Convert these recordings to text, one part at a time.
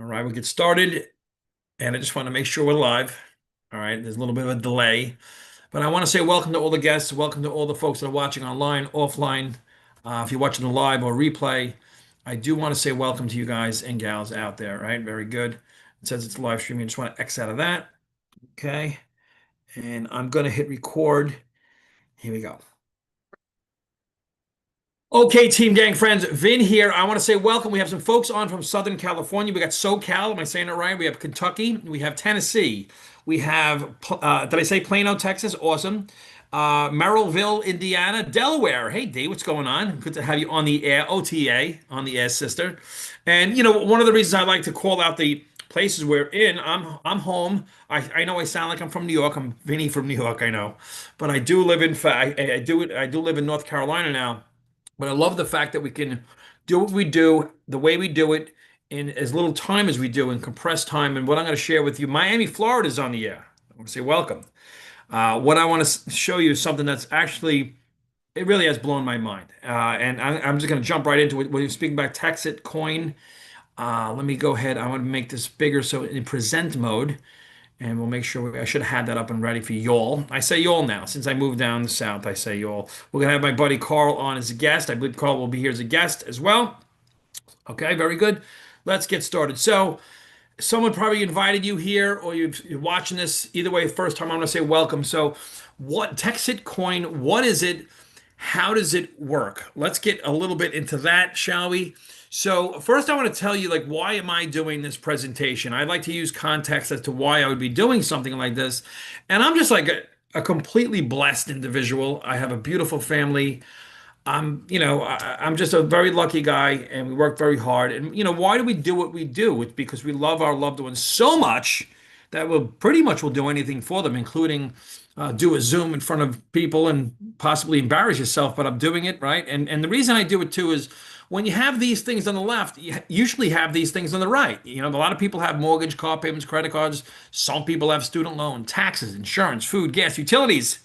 All right, we'll get started. And I just want to make sure we're live. All right, there's a little bit of a delay. But I want to say welcome to all the guests. Welcome to all the folks that are watching online, offline. If you're watching the live or replay, I do want to say welcome to you guys and gals out there. Right, very good. It says it's live streaming. I just want to X out of that. Okay. And I'm going to hit record. Here we go. Okay, Team Gang friends, Vin here. I want to say welcome. We have some folks on from Southern California. We got SoCal. Am I saying it right? We have Kentucky. We have Tennessee. We have, did I say Plano, Texas? Awesome. Merrillville, Indiana, Delaware. Hey, D, what's going on? Good to have you on the air. OTA, on the air, sister. And, one of the reasons I like to call out the places we're in, I'm home. I know I sound like I'm from New York. I'm Vinny from New York, I know. But I do live in, I do live in North Carolina now. But I love the fact that we can do what we do, the way we do it, in as little time as we do, in compressed time. And what I'm going to share with you, Miami, Florida is on the air. I want to say welcome. What I want to show you is something that's actually, it really has blown my mind. And I'm just going to jump right into it. When you're speaking about Texit Coin, let me go ahead. I want to make this bigger so in present mode. And we'll make sure I should have had that up and ready for y'all. I say y'all now. Since I moved down the south, I say y'all. We're going to have my buddy Carl on as a guest. I believe Carl will be here as a guest as well. Okay, very good. Let's get started. So, someone probably invited you here, or you're watching this. Either way, first time, I'm going to say welcome. So, what Texit Coin, what is it? How does it work? Let's get a little bit into that, shall we? So first I want to tell you, like, why am I doing this presentation? I'd like to use context as to why I would be doing something like this. And I'm just like a completely blessed individual. I have a beautiful family. I'm just a very lucky guy, and we work very hard. And why do we do what we do? It's because we love our loved ones so much that we'll pretty much will do anything for them, including do a Zoom in front of people and possibly embarrass yourself. But I'm doing it, right. And the reason I do it too is when you have these things on the left, you usually have these things on the right. A lot of people have mortgage, car payments, credit cards. Some people have student loan, taxes, insurance, food, gas, utilities,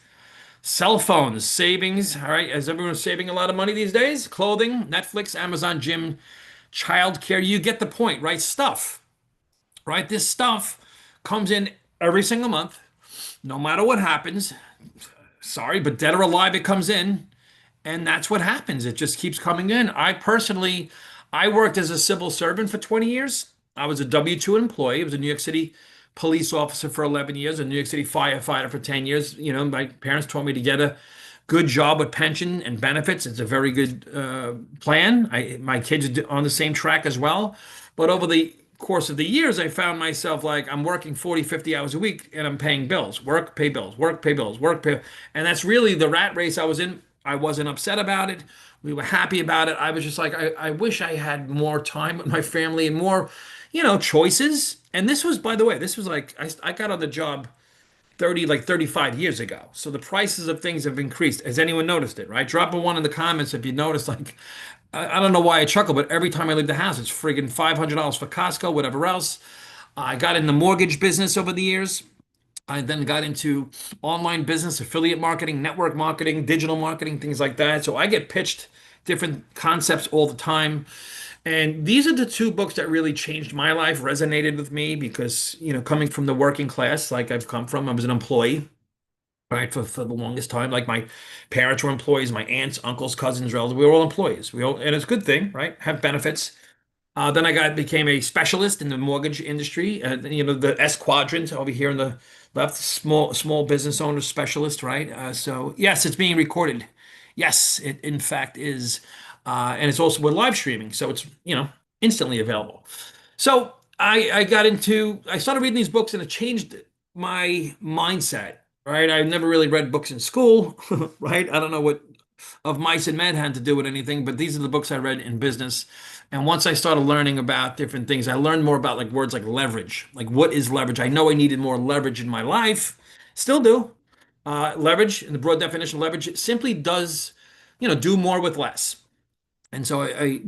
cell phones, savings. All right. Is everyone saving a lot of money these days? Clothing, Netflix, Amazon, gym, childcare. You get the point, right? Stuff, right? This stuff comes in every single month, no matter what happens. Sorry, but dead or alive, it comes in. And that's what happens. It just keeps coming in. I worked as a civil servant for 20 years. I was a W-2 employee. I was a New York City police officer for 11 years, a New York City firefighter for 10 years. My parents taught me to get a good job with pension and benefits. It's a very good plan. My kids are on the same track as well. But over the course of the years, I found myself like I'm working 40, 50 hours a week and I'm paying bills. Work, pay bills, work, pay bills, work, pay. And that's really the rat race I was in. I wasn't upset about it. We were happy about it. I was just like, I wish I had more time with my family and more, choices. And this was, by the way, this was like, I got on the job 35 years ago. So the prices of things have increased. Has anyone noticed it, right? Drop a one in the comments if you noticed. Like, I don't know why I chuckle, but every time I leave the house, it's friggin' $500 for Costco, whatever else. I got in the mortgage business over the years. I then got into online business, affiliate marketing, network marketing, digital marketing, things like that. So I get pitched different concepts all the time. And these are the two books that really changed my life, resonated with me because, coming from the working class, like I've come from, I was an employee, right, for the longest time. Like my parents were employees, my aunts, uncles, cousins, relatives, we were all employees. And it's a good thing, right? Have benefits. Then I became a specialist in the mortgage industry. The S quadrant over here in the left, small business owner specialist, right? So yes, it's being recorded. Yes, it in fact is, and it's also with live streaming, so it's instantly available. So I started reading these books, and it changed my mindset. Right, I never really read books in school. Right, I don't know what of Mice and Men had to do with anything, but these are the books I read in business. And once I started learning about different things, I learned more about like words like leverage. Like, what is leverage? I know I needed more leverage in my life, still do. Leverage, in the broad definition, leverage it simply does, do more with less. And so I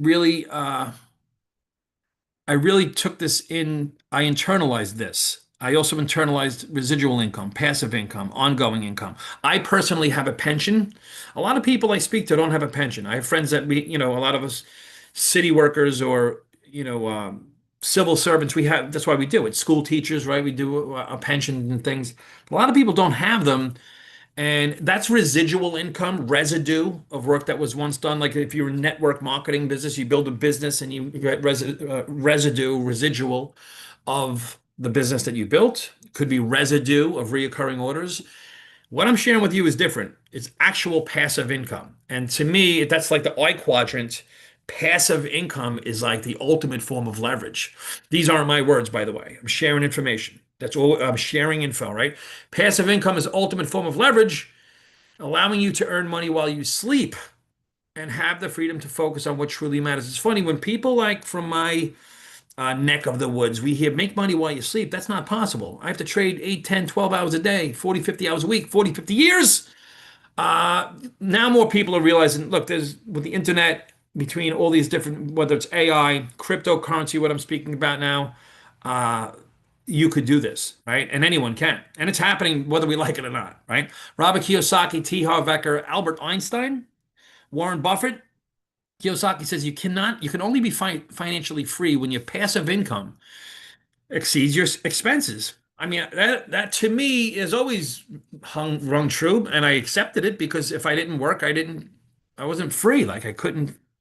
really took this in. I internalized this. I also internalized residual income, passive income, ongoing income. I personally have a pension. A lot of people I speak to don't have a pension. I have friends that a lot of us city workers or, civil servants, we have, that's why we do it. School teachers, right? We do a pension and things. A lot of people don't have them. And that's residual income, residue of work that was once done. Like if you're a network marketing business, you build a business and you get residue, residual of the business that you built. Could be residue of reoccurring orders. What I'm sharing with you is different. It's actual passive income. And to me, that's like the I quadrant. Passive income is like the ultimate form of leverage. These aren't my words, by the way. I'm sharing information. That's all I'm sharing info, right? Passive income is the ultimate form of leverage, allowing you to earn money while you sleep and have the freedom to focus on what truly matters. It's funny when people like from my neck of the woods, we hear make money while you sleep. That's not possible. I have to trade 8, 10, 12 hours a day, 40, 50 hours a week, 40, 50 years. Now more people are realizing, look, there's with the internet, between all these different, whether it's AI, cryptocurrency, what I'm speaking about now, uh, you could do this, right? And anyone can. And it's happening whether we like it or not, right? Robert Kiyosaki, T. Harv Eker, Albert Einstein, Warren Buffett. Kiyosaki says you can only be financially free when your passive income exceeds your expenses. I mean, that to me is always rung true, and I accepted it because if I didn't work, I wasn't free. Like I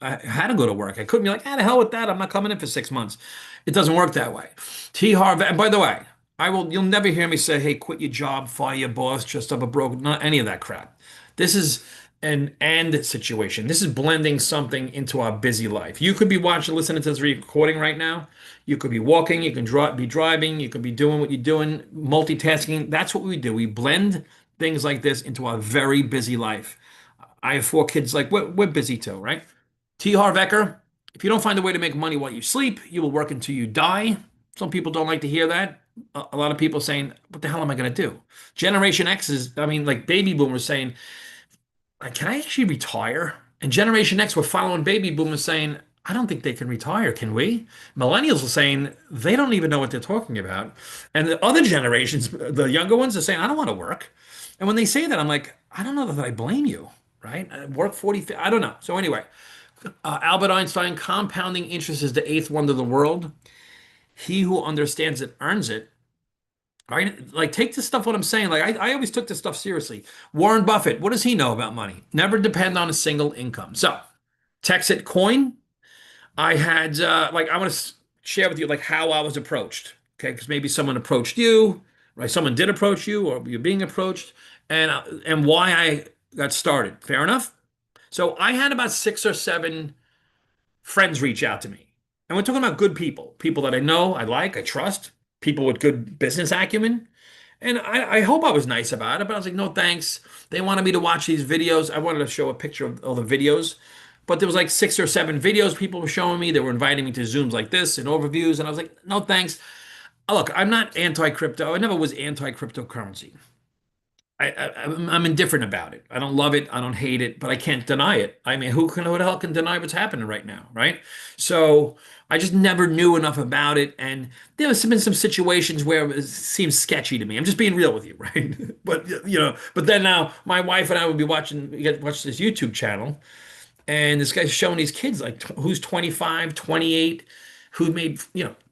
had to go to work. I couldn't be like, ah, the hell with that. I'm not coming in for 6 months. It doesn't work that way. T. Harv, and by the way, you'll never hear me say, hey, quit your job, fire your boss, just up a broke, not any of that crap. This is an and situation. This is blending something into our busy life. You could be watching, listening to this recording right now. You could be walking, you can be driving, you could be doing what you're doing, multitasking. That's what we do. We blend things like this into our very busy life. I have 4 kids, like we're busy too, right? T. Harv Eker, if you don't find a way to make money while you sleep, you will work until you die. Some people don't like to hear that. A lot of people saying, what the hell am I going to do? Generation X is, I mean, like baby boomers saying, can I actually retire? And Generation X were following baby boomers saying, I don't think they can retire, can we? Millennials are saying they don't even know what they're talking about. And the other generations, the younger ones, are saying, I don't want to work. And when they say that, I'm like, I don't know that I blame you, right? I work 40, I don't know. So anyway, Albert Einstein, compounding interest is the eighth wonder of the world. He who understands it earns it. Right? Like, take this stuff, what I'm saying. Like, I always took this stuff seriously. Warren Buffett, what does he know about money? Never depend on a single income. So, Texit Coin, I had, I want to share with you, like, how I was approached. Okay. Because maybe someone approached you, right? Someone did approach you, or you're being approached, and why I got started. Fair enough? So, I had about 6 or 7 friends reach out to me. And we're talking about good people, people that I know, I like, I trust, people with good business acumen. And I hope I was nice about it, but I was like, no, thanks. They wanted me to watch these videos. I wanted to show a picture of all the videos, but there was like 6 or 7 videos people were showing me. They were inviting me to Zooms like this and overviews. And I was like, no, thanks. Look, I'm not anti-crypto. I never was anti-cryptocurrency. I'm indifferent about it. I don't love it. I don't hate it, but I can't deny it. I mean, who the hell can deny what's happening right now, right? So I just never knew enough about it, and there has been some situations where it seems sketchy to me. I'm just being real with you, right? But but then now my wife and I would be watch this YouTube channel, and this guy's showing these kids like who's 25, 28, who made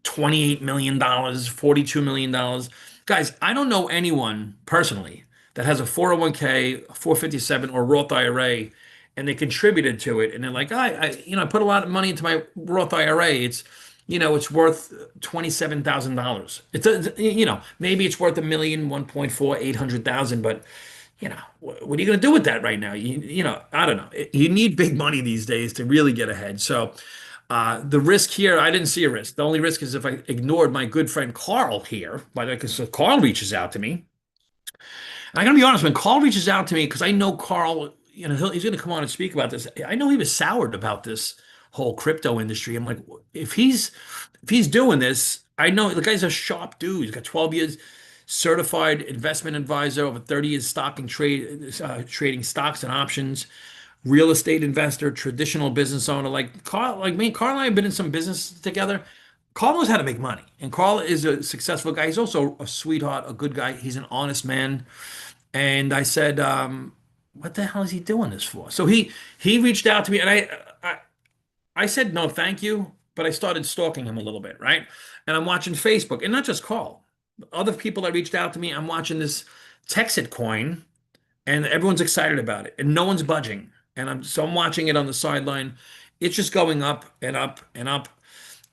28 million dollars, 42 million dollars. Guys, I don't know anyone personally that has a 401k, 457, or Roth IRA, and they contributed to it, and they're like, I put a lot of money into my Roth IRA. It's worth $27,000. Maybe it's worth a million, 1.4, 800,000, but what are you going to do with that right now? I don't know. You need big money these days to really get ahead. So the risk here, I didn't see a risk. The only risk is if I ignored my good friend Carl here, because Carl reaches out to me. And I gotta be honest, when Carl reaches out to me, because I know Carl, he's going to come on and speak about this. I know he was soured about this whole crypto industry. I'm like, if he's doing this, I know the guy's a sharp dude. He's got 12 years certified investment advisor, over 30 years stock and trading stocks and options, real estate investor, traditional business owner. Like Carl, like me, Carl and I have been in some business together. Carl knows how to make money, and Carl is a successful guy. He's also a sweetheart, a good guy. He's an honest man. And I said, "What the hell is he doing this for?" So he reached out to me, and I said, "No, thank you." but I started stalking him a little bit, right? And I'm watching Facebook, and not just Carl, other people that reached out to me. I'm watching this Texit coin, and everyone's excited about it, and no one's budging. And I'm watching it on the sideline. It's just going up and up and up.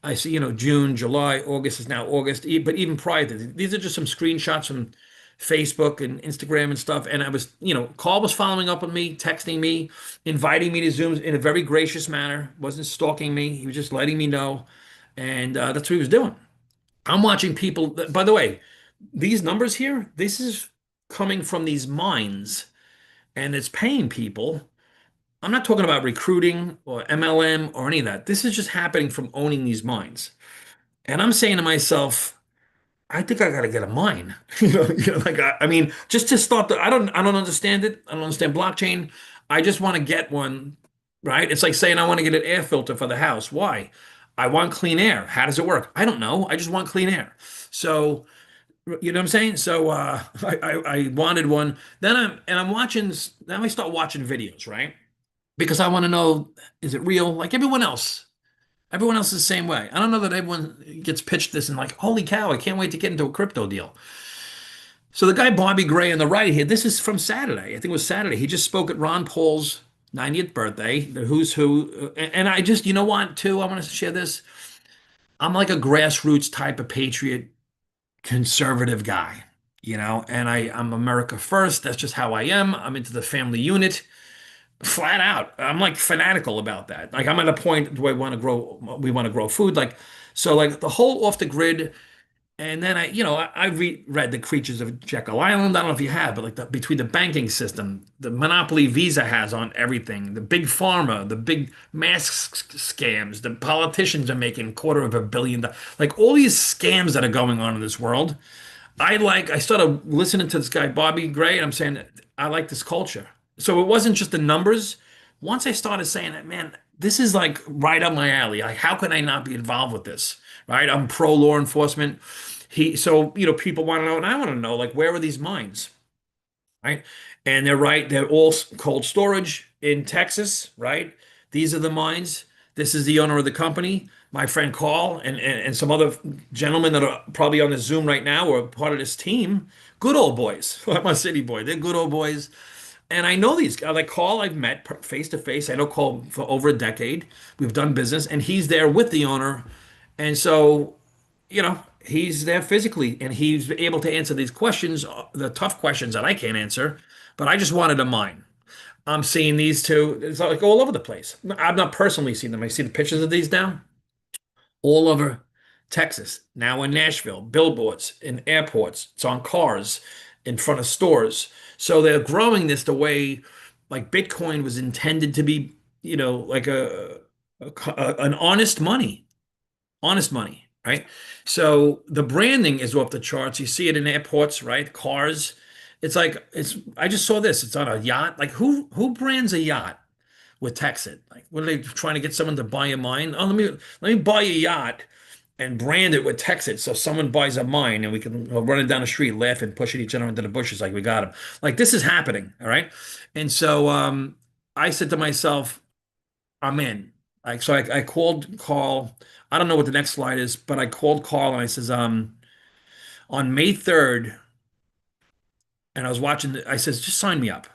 I see, June, July, August is now August. But even prior to this, these are just some screenshots from Facebook and Instagram and stuff. And I was, Carl was following up on me, texting me, inviting me to Zooms in a very gracious manner. Wasn't stalking me. He was just letting me know. And that's what he was doing. I'm watching people. By the way, these numbers here, this is coming from these mines, and it's paying people. I'm not talking about recruiting or MLM or any of that. This is just happening from owning these mines. And I'm saying to myself, I think I got to get a mine. Like I mean, just to start I don't understand it. I don't understand blockchain. I just want to get one, right? It's like saying I want to get an air filter for the house. Why? I want clean air. How does it work? I don't know. I just want clean air. So, you know what I'm saying? So I wanted one. I'm watching. Then I start watching videos, right? Because I want to know, is it real? Like everyone else. Everyone else is the same way. I don't know that everyone gets pitched this and like, holy cow, I can't wait to get into a crypto deal. So the guy Bobby Gray on the right here, this is from Saturday. I think it was Saturday. He just spoke at Ron Paul's 90th birthday, the who's who. And I just, you know what, too, I want to share this. I'm like a grassroots type of patriot, conservative guy, and I'm America first. That's just how I am. I'm into the family unit. Flat out. I'm like fanatical about that. Like I'm at a point where we want to grow food. Like, so like the whole off the grid. And then I read The Creatures of Jekyll Island. I don't know if you have, but like between the banking system, the monopoly Visa has on everything, the big pharma, the big mask scams, the politicians are making $250 million. Like all these scams that are going on in this world. I started listening to this guy, Bobby Gray, and I'm saying, I like this culture. So it wasn't just the numbers. Once I started saying that, man, this is like right up my alley. Like, how can I not be involved with this? Right? I'm pro law enforcement. People want to know, and I want to know, like, where are these mines? Right? And they're right. They're all cold storage in Texas, right? These are the mines. This is the owner of the company, my friend Carl, and some other gentlemen that are probably on the Zoom right now or part of this team. Good old boys. I'm a city boy. They're good old boys. And I know these guys. Like Carl, I've met face to face. I know Carl for over a decade. We've done business, and he's there with the owner. And so, he's there physically, and he's able to answer these questions, the tough questions that I can't answer. But I just wanted a mine. I'm seeing these two. It's like all over the place. I've not personally seen them. I see the pictures of these now all over Texas, now in Nashville, billboards, in airports, it's on cars, in front of stores. So they're growing this the way like Bitcoin was intended to be, like an honest money, right? So the branding is off the charts. You see it in airports, right? Cars. I just saw this. It's on a yacht. Like who brands a yacht with Texit? Like, what are they trying to get someone to buy a mine? Oh, let me buy a yacht and brand it with Texit. So someone buys a mine and we can run it down the street, laughing, pushing each other into the bushes like we got him. Like this is happening, all right? And so I said to myself, I'm in. I called Carl. I don't know what the next slide is, but I called Carl and I says, on May 3rd, and I was watching, I says, just sign me up.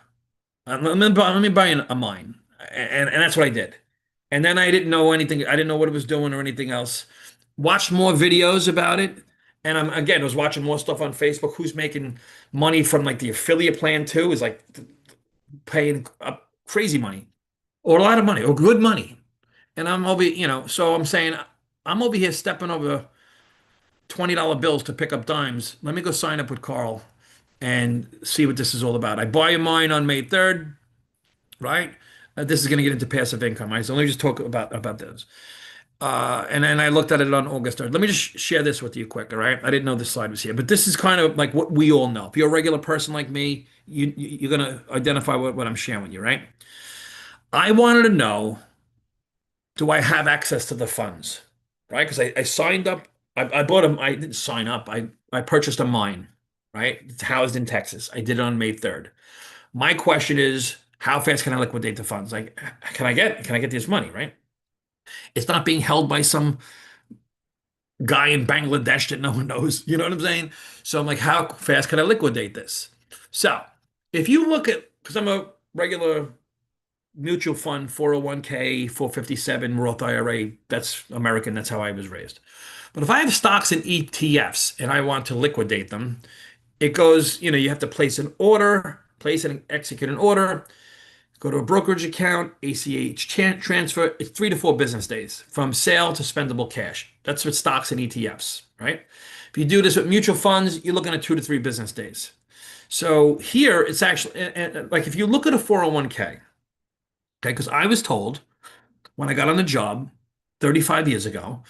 Let me buy a mine. And that's what I did. And then I didn't know anything. I didn't know what it was doing or anything else. Watched more videos about it. And I was watching more stuff on Facebook. Who's making money from like the affiliate plan too is like paying up crazy money or a lot of money or good money. And I'm over, so I'm saying I'm over here stepping over $20 bills to pick up dimes. Let me go sign up with Carl and see what this is all about. I buy a mine on May 3rd, right? This is going to get into passive income, right? So let me just talk about this. And then I looked at it on August 3rd. Let me just share this with you quick, all right? I didn't know this slide was here, but this is kind of like what we all know. If you're a regular person like me, you're going to identify what I'm sharing with you, right? I wanted to know, do I have access to the funds, right? Because I signed up. I bought them. I didn't sign up. I purchased a mine, right? It's housed in Texas. I did it on May 3rd. My question is, how fast can I liquidate the funds? Like, can I get this money, right? It's not being held by some guy in Bangladesh that no one knows. You know what I'm saying? So I'm like, how fast can I liquidate this? So if you look at, because I'm a regular mutual fund, 401k, 457, Roth IRA, that's American, that's how I was raised. But if I have stocks and ETFs and I want to liquidate them, it goes, you have to place an order, place and execute an order, go to a brokerage account, ACH transfer. It's 3 to 4 business days from sale to spendable cash. That's with stocks and ETFs, right? If you do this with mutual funds, you're looking at 2 to 3 business days. So here it's actually like if you look at a 401k, okay, because I was told when I got on the job 35 years ago,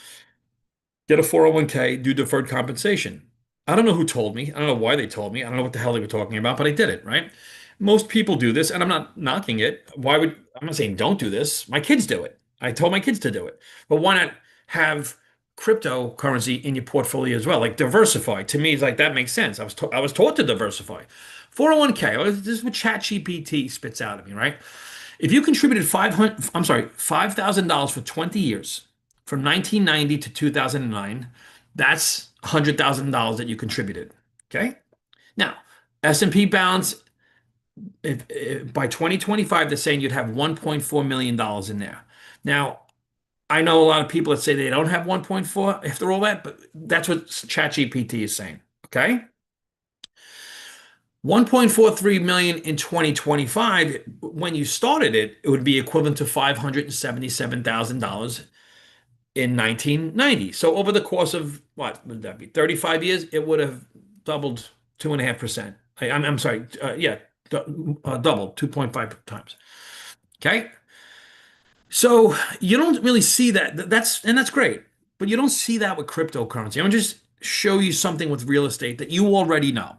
get a 401k, do deferred compensation. I don't know who told me. I don't know why they told me. I don't know what the hell they were talking about, but I did it, right? Most people do this, and I'm not knocking it. I'm not saying don't do this. My kids do it. I told my kids to do it. But why not have cryptocurrency in your portfolio as well? Like diversify. To me, it's like that makes sense. I was taught to diversify. 401k, this is what ChatGPT spits out of me, right? If you contributed $5,000 for 20 years, from 1990 to 2009, that's $100,000 that you contributed. Okay. Now, S&P balance, by 2025, they're saying you'd have $1.4 million in there. Now, I know a lot of people that say they don't have 1.4 after all that, but that's what ChatGPT is saying. Okay. 1.43 million in 2025, when you started it, it would be equivalent to $577,000 in 1990. So over the course of what would that be? 35 years, it would have doubled 2.5%. I'm sorry, yeah, doubled 2.5 times. Okay. So you don't really see that. That's great, but you don't see that with cryptocurrency. I'm gonna just show you something with real estate that you already know.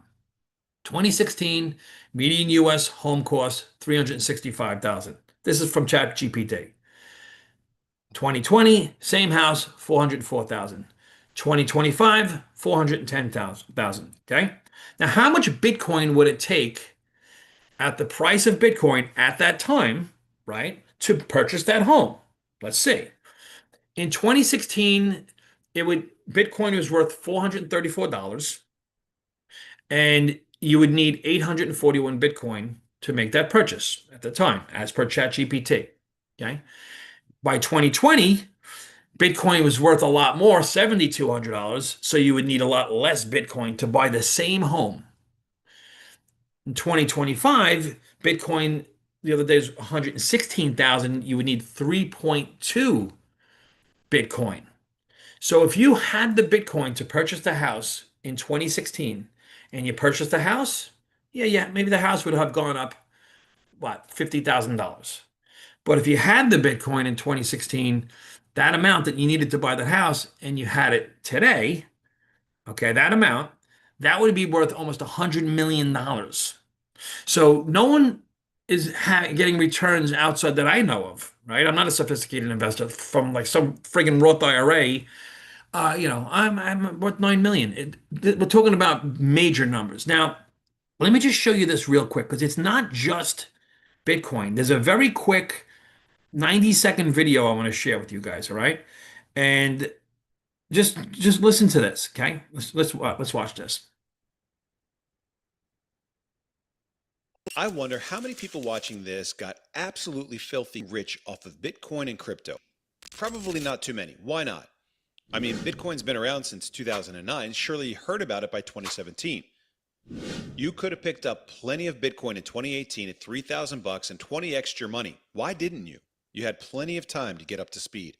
2016 median US home cost 365,000. This is from ChatGPT. 2020 same house 404,000. 2025 410,000. Okay? Now how much Bitcoin would it take at the price of Bitcoin at that time, right, to purchase that home? Let's see. In 2016 Bitcoin was worth $434 and you would need 841 Bitcoin to make that purchase at the time, as per ChatGPT. Okay. By 2020, Bitcoin was worth a lot more, $7,200. So you would need a lot less Bitcoin to buy the same home. In 2025, Bitcoin the other day was 116,000. You would need 3.2 Bitcoin. So if you had the Bitcoin to purchase the house in 2016 and you purchased the house, yeah, maybe the house would have gone up, what, $50,000. But if you had the Bitcoin in 2016, that amount that you needed to buy the house and you had it today, okay, that amount, that would be worth almost $100 million. So no one is getting returns outside that I know of, right? I'm not a sophisticated investor from like some friggin' Roth IRA. I'm worth 9 million. We're talking about major numbers. Now, let me just show you this real quick because it's not just Bitcoin. There's a very quick 90-second video I want to share with you guys, all right? And just listen to this, okay? Let's watch this. I wonder how many people watching this got absolutely filthy rich off of Bitcoin and crypto. Probably not too many. Why not? I mean, Bitcoin's been around since 2009. Surely you heard about it by 2017. You could have picked up plenty of Bitcoin in 2018 at 3,000 bucks and 20x your money. Why didn't you? You had plenty of time to get up to speed.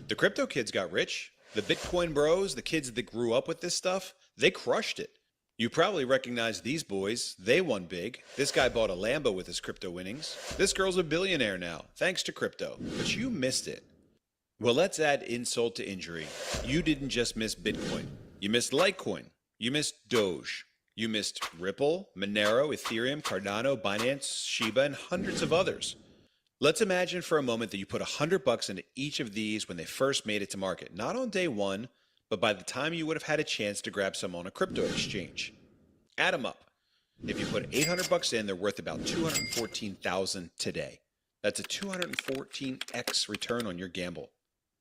The crypto kids got rich. The Bitcoin bros, the kids that grew up with this stuff, they crushed it. You probably recognize these boys. They won big. This guy bought a Lambo with his crypto winnings. This girl's a billionaire now, thanks to crypto. But you missed it. Well, let's add insult to injury. You didn't just miss Bitcoin. You missed Litecoin. You missed Doge. You missed Ripple, Monero, Ethereum, Cardano, Binance, Shiba, and hundreds of others. Let's imagine for a moment that you put $100 into each of these when they first made it to market. Not on day one, but by the time you would have had a chance to grab some on a crypto exchange. Add them up. If you put $800 in, they're worth about $214,000 today. That's a 214x return on your gamble.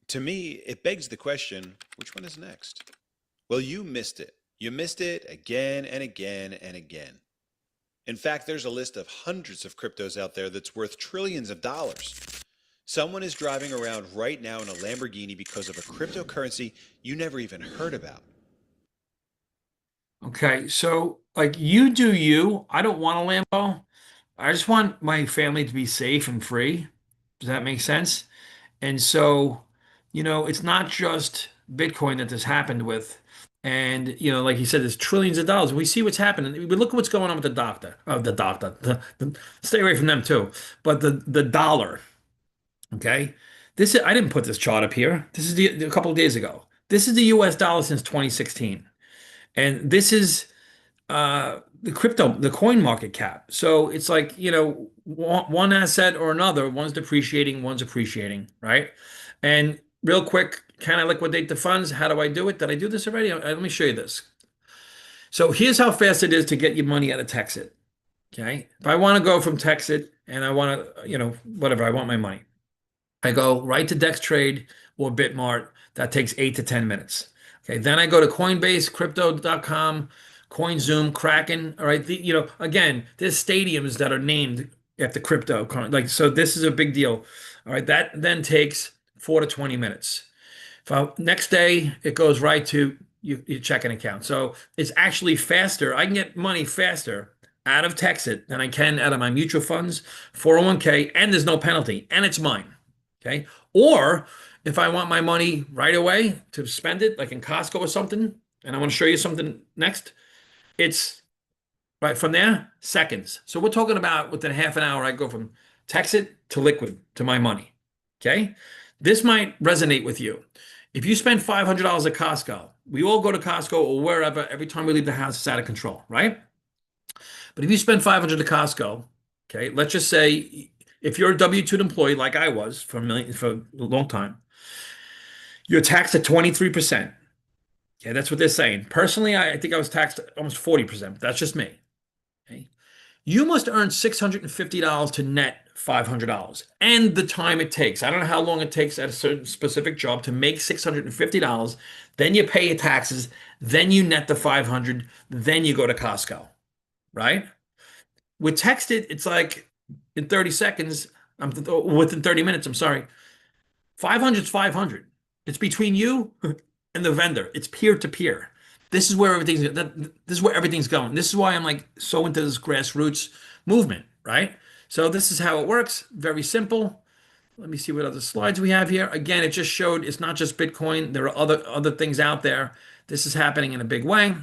To me, it begs the question, which one is next? Well, you missed it. You missed it again and again and again. In fact, there's a list of hundreds of cryptos out there that's worth trillions of dollars. Someone is driving around right now in a Lamborghini because of a cryptocurrency you never even heard about. Okay, so like you do you. I don't want a Lambo. I just want my family to be safe and free. Does that make sense? And so, it's not just Bitcoin that this happened with. And, like you said, there's trillions of dollars. We see what's happening. We look at what's going on with stay away from them too. But the dollar, okay? I didn't put this chart up here. This is a couple of days ago. This is the US dollar since 2016. And this is the coin market cap. So it's like, one asset or another, one's depreciating, one's appreciating, right? And real quick, can I liquidate the funds? How do I do it? Did I do this already? Let me show you this. So here's how fast it is to get your money out of Texit. Okay. If I want to go from Texit and I want to, whatever, I want my money. I go right to DexTrade or Bitmart. That takes 8 to 10 minutes. Okay. Then I go to Coinbase, crypto.com, CoinZoom, Kraken. All right. Again, there's stadiums that are named after crypto. So this is a big deal. All right. That then takes 4 to 20 minutes. Next day, it goes right to your checking account. So it's actually faster. I can get money faster out of Texit than I can out of my mutual funds, 401k, and there's no penalty, and it's mine. Okay. Or if I want my money right away to spend it, like in Costco or something, and I want to show you something next, it's right from there, seconds. So we're talking about within half an hour, I go from Texit to liquid to my money. Okay. This might resonate with you. If you spend $500 at Costco, we all go to Costco or wherever, every time we leave the house, it's out of control, right? But if you spend 500 at Costco, okay, let's just say if you're a W-2 employee like I was for a long time, you're taxed at 23%. Okay, that's what they're saying. Personally, I think I was taxed almost 40%. That's just me. Okay. You must earn $650 to net $500 and the time it takes. I don't know how long it takes at a certain specific job to make $650. Then you pay your taxes. Then you net the 500. Then you go to Costco, right? With Texit, it's like in 30 seconds, within 30 minutes, I'm sorry, 500 is 500. It's between you and the vendor. It's peer to peer. This is where everything's going. This is why I'm like so into this grassroots movement, right? So this is how it works. Very simple. Let me see what other slides we have here. Again, it just showed it's not just Bitcoin. There are other things out there. This is happening in a big way.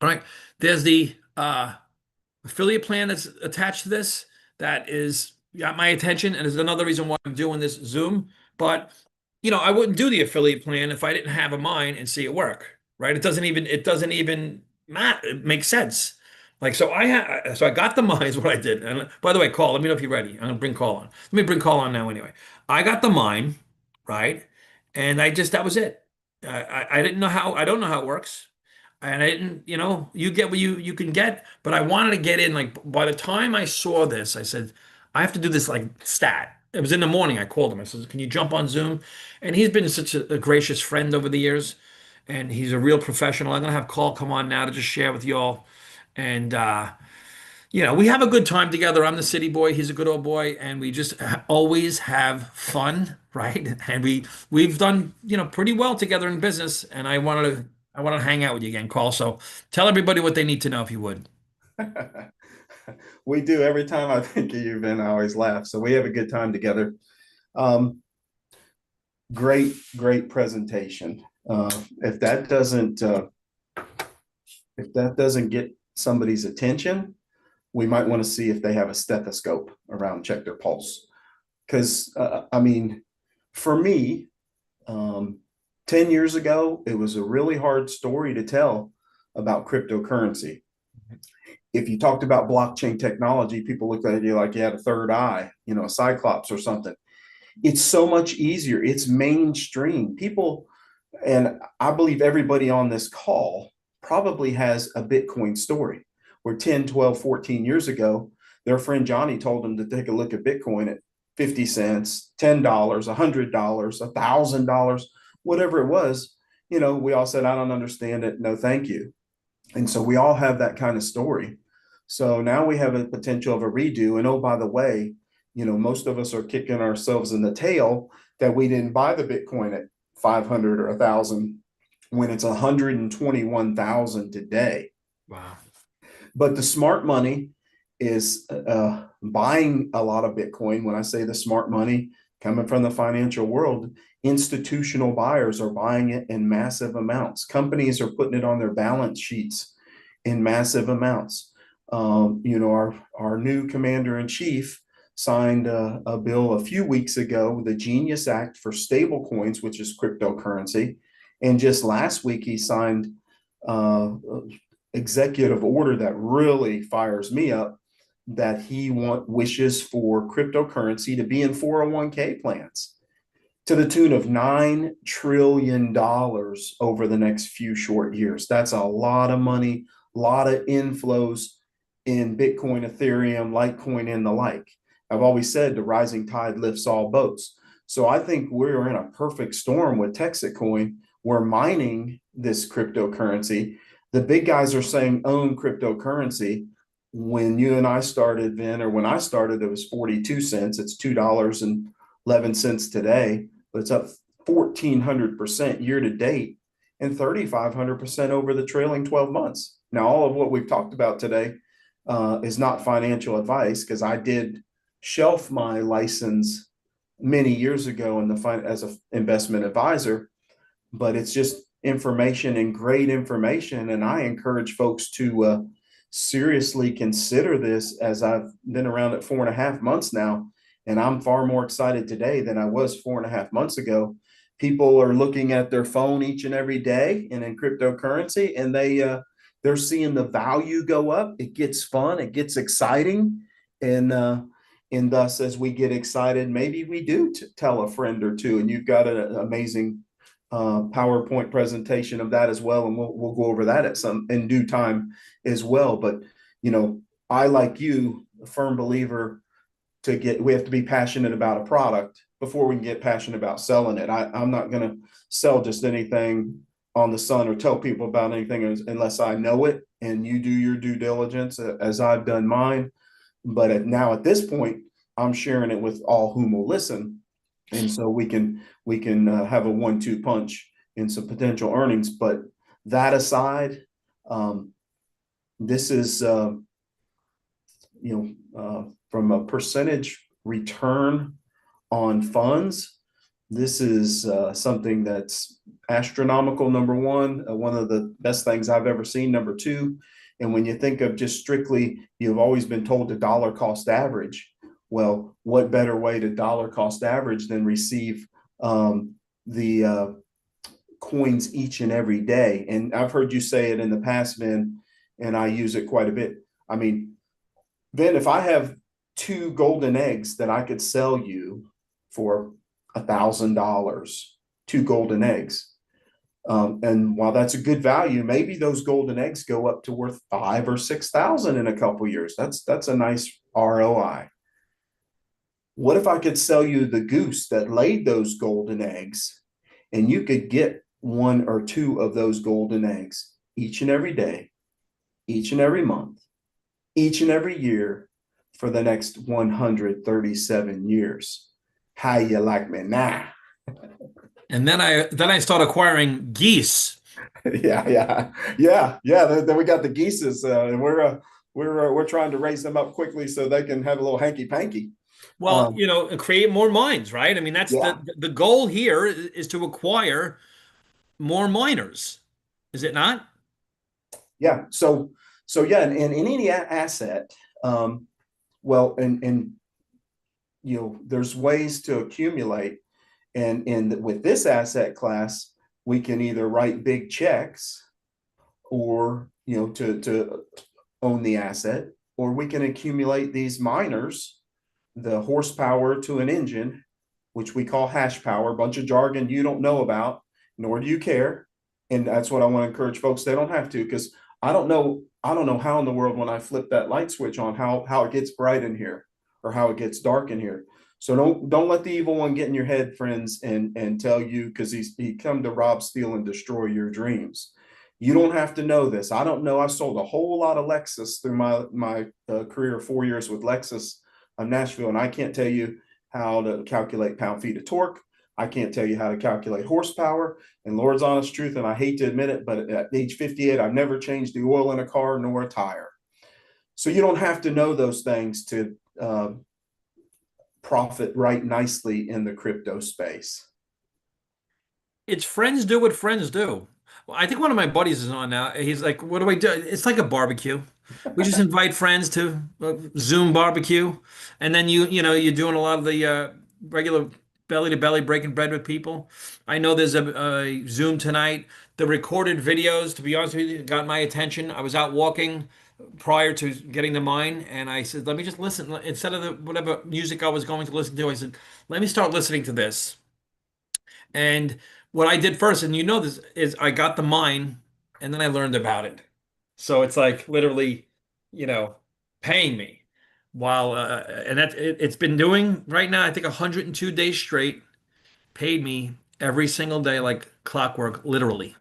All right. There's the affiliate plan that's attached to this that is got my attention, and is another reason why I'm doing this Zoom. But I wouldn't do the affiliate plan if I didn't have a mind and see it work, right? It doesn't even make sense. Like, so I got the mind is what I did. And by the way, call, let me know if you're ready. I'm gonna bring call on. Let me bring call on now anyway. I got the mind, right? And that was it. I didn't know how, I don't know how it works. And I didn't, you get what you can get, but I wanted to get in. Like, by the time I saw this, I said, I have to do this like stat. It was in the morning. I called him. I said, "Can you jump on Zoom?" And he's been such a gracious friend over the years, and he's a real professional. I'm gonna have Call come on now to just share with you all. And we have a good time together. I'm the city boy. He's a good old boy, and we just always have fun, right? And we've done pretty well together in business. And I wanted to hang out with you again, Call. So tell everybody what they need to know if you would. We do. Every time I think of you, Ben, I always laugh. So we have a good time together. Great presentation. If that doesn't get somebody's attention, we might want to see if they have a stethoscope around, check their pulse. Because for me, 10 years ago, it was a really hard story to tell about cryptocurrency. If you talked about blockchain technology, people looked at you like you had a third eye, a cyclops or something. It's so much easier. It's mainstream. People, and I believe everybody on this call probably has a Bitcoin story where 10, 12, 14 years ago, their friend Johnny told them to take a look at Bitcoin 50 cents, $10, $100, $1,000, whatever it was, we all said, I don't understand it. No, thank you. And so we all have that kind of story. So now we have a potential of a redo. And oh, by the way, most of us are kicking ourselves in the tail that we didn't buy the Bitcoin at 500 or 1,000 when it's 121,000 today. Wow. But the smart money is buying a lot of Bitcoin. When I say the smart money coming from the financial world, institutional buyers are buying it in massive amounts. Companies are putting it on their balance sheets in massive amounts. Our new commander in chief signed a bill a few weeks ago, the Genius Act for stable coins, which is cryptocurrency. And just last week, he signed executive order that really fires me up, that he wishes for cryptocurrency to be in 401k plans to the tune of $9 trillion over the next few short years. That's a lot of money, a lot of inflows in Bitcoin, Ethereum, Litecoin, and the like. I've always said the rising tide lifts all boats. So I think we're in a perfect storm with Texacoin. We're mining this cryptocurrency. The big guys are saying own cryptocurrency. When you and I started, Vin, or when I started, it was 42 cents. It's $2.11 today, but it's up 1,400% year to date and 3,500% over the trailing 12 months. Now, all of what we've talked about today is not financial advice, because I did shelf my license many years ago as an investment advisor, but it's just information and great information. And I encourage folks to seriously consider this, as I've been around it 4.5 months now, and I'm far more excited today than I was 4.5 months ago. People are looking at their phone each and every day and in cryptocurrency, and they're seeing the value go up. It gets fun, it gets exciting, and thus, as we get excited, maybe we do tell a friend or two. And you've got an amazing PowerPoint presentation of that as well, and we'll go over that in due time as well. But I, like you, a firm believer we have to be passionate about a product before we can get passionate about selling it. I'm not going to sell just anything on the sun or tell people about anything unless I know it, and you do your due diligence as I've done mine. But now at this point, I'm sharing it with all whom will listen, and so we can have a 1-2 punch in some potential earnings. But that aside, this is from a percentage return on funds, this is something that's astronomical. Number one of the best things I've ever seen. Number two, and when you think of just strictly, you've always been told to dollar cost average. Well, what better way to dollar cost average than receive the coins each and every day? And I've heard you say it in the past, Vin, and I use it quite a bit. I mean, Vin, if I have 2 golden eggs that I could sell you for $1,000, 2 golden eggs. And while that's a good value, maybe those golden eggs go up to worth 5,000 or 6,000 in a couple of years. That's a nice ROI. What if I could sell you the goose that laid those golden eggs, and you could get 1 or 2 of those golden eggs each and every day, each and every month, each and every year for the next 137 years? How you like me now? And then I start acquiring geese. Yeah. Then we got the geeses, and we're trying to raise them up quickly so they can have a little hanky panky. Well, create more mines, right? I mean, that's the goal here is to acquire more miners, is it not? Yeah. So yeah, and in any asset, there's ways to accumulate, and with this asset class, we can either write big checks, or to own the asset, or we can accumulate these miners, the horsepower to an engine, which we call hash power, a bunch of jargon you don't know about, nor do you care. And that's what I want to encourage folks. They don't have to, because I don't know how in the world, when I flip that light switch on, how it gets bright in here or how it gets dark in here. So don't let the evil one get in your head, friends, and tell you, because he come to rob, steal, and destroy your dreams. You don't have to know this. I don't know. I sold a whole lot of Lexus through my career of 4 years with Lexus of Nashville, and I can't tell you how to calculate pound-feet of torque. I can't tell you how to calculate horsepower. And Lord's honest truth, and I hate to admit it, but at age 58, I've never changed the oil in a car nor a tire. So you don't have to know those things to profit right nicely in the crypto space. It's friends do what friends do. Well, I think one of my buddies is on now. He's like, "What do I do?" It's like a barbecue. We just invite friends to Zoom barbecue, and then you're doing a lot of the regular belly to belly breaking bread with people. I know there's a Zoom tonight. The recorded videos, to be honest with you, got my attention. I was out walking prior to getting to mine, and I said, "Let me just listen." Instead of the whatever music I was going to listen to, I said, "Let me start listening to this." And what I did first, and you know this, is I got the mine and then I learned about it. So it's like literally, you know, paying me while and it's been doing right now, I think 102 days straight, paid me every single day like clockwork, literally.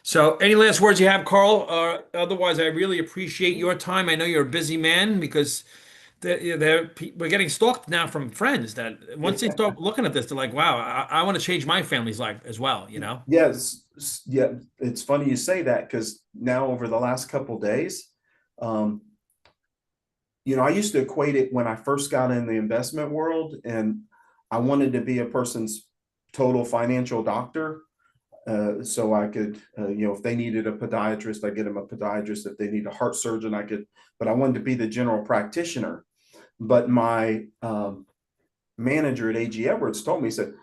So any last words you have, Carl? Otherwise, I really appreciate your time. I know you're a busy man because we're getting stalked now from friends that once they start looking at this, they're like, wow, I want to change my family's life as well, you know? Yes, yeah. It's funny you say that, because now over the last couple of days, um, I used to equate it when I first got in the investment world, and I wanted to be a person's total financial doctor. So I could, if they needed a podiatrist, I get them a podiatrist. If they need a heart surgeon, but I wanted to be the general practitioner. But my manager at AG Edwards told me, he said,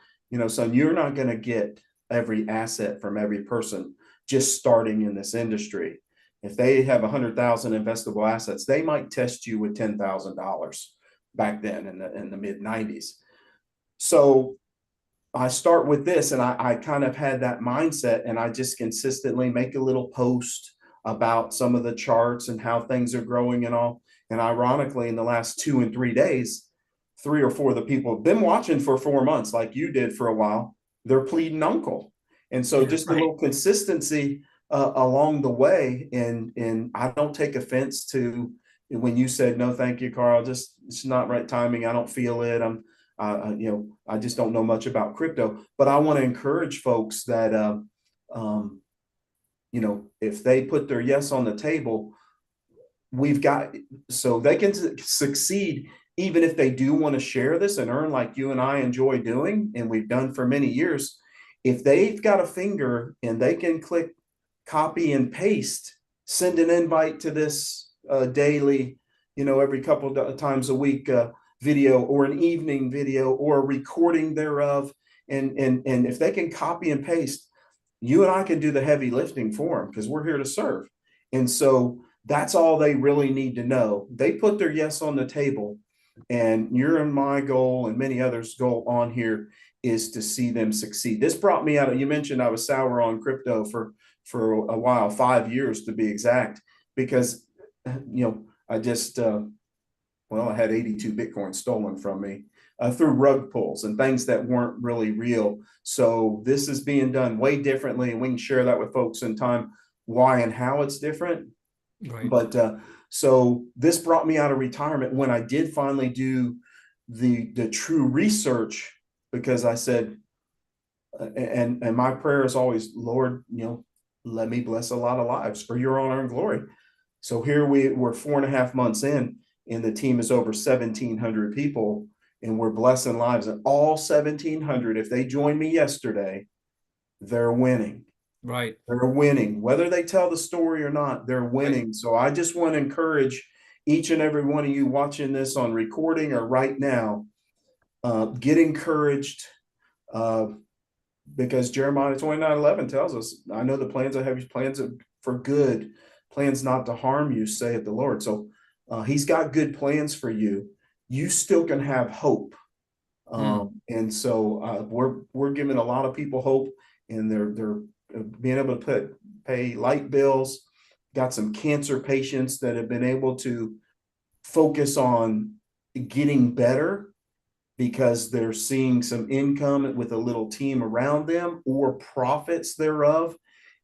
son, you're not going to get every asset from every person just starting in this industry. If they have 100,000 investable assets, they might test you with $10,000 back then in the mid 90s. So I start with this, and I kind of had that mindset, and I just consistently make a little post about some of the charts and how things are growing and all. And ironically, in the last 2 and 3 days, 3 or 4 of the people have been watching for 4 months, like you did for a while. They're pleading uncle. And so Yeah, just a right. little consistency along the way. And I don't take offense to when you said, no, thank you, Carl, just it's not right timing. I don't feel it. I just don't know much about crypto, but I want to encourage folks that, if they put their yes on the table, we've got, so they can succeed, even if they do want to share this and earn like you and I enjoy doing, and we've done for many years. If they've got a finger and they can click copy and paste, send an invite to this daily, every couple of times a week, video, or an evening video, or a recording thereof. And if they can copy and paste, you and I can do the heavy lifting for them, because we're here to serve. And so that's all they really need to know. They put their yes on the table, and your and my goal, and many others' goal on here, is to see them succeed. This brought me out of, you mentioned I was sour on crypto for a while, 5 years to be exact, because I just I had 82 Bitcoin stolen from me through rug pulls and things that weren't really real. So this is being done way differently, and we can share that with folks in time, why and how it's different. Right. But so this brought me out of retirement when I did finally do the true research, because I said, and my prayer is always, Lord, let me bless a lot of lives for your honor and glory. So here we're 4.5 months in, and the team is over 1,700 people, and we're blessing lives. And all 1,700, if they joined me yesterday, they're winning. Right. They're winning. Whether they tell the story or not, they're winning. Right. So I just want to encourage each and every one of you watching this on recording or right now, get encouraged, because Jeremiah 29:11 tells us, I know the plans I have, plans for good, plans not to harm you, saith the Lord. So he's got good plans for you. You still can have hope. And so we're giving a lot of people hope, and they're being able to pay light bills. Got some cancer patients that have been able to focus on getting better because they're seeing some income with a little team around them or profits thereof.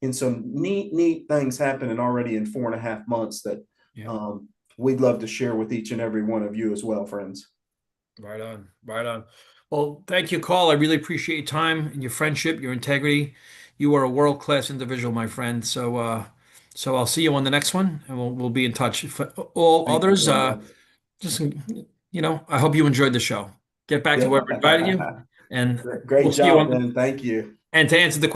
And some neat things happening already in 4.5 months that Yeah. we'd love to share with each and every one of you as well, friends. Right on, right on. Well, thank you, Carl. I really appreciate your time and your friendship, your integrity. You are a world-class individual, my friend. So I'll see you on the next one, and we'll be in touch. For all Thank you others, so much. just I hope you enjoyed the show. Get back to wherever I invited you, and we'll Great see you job, on. Ben. Thank you. And to answer the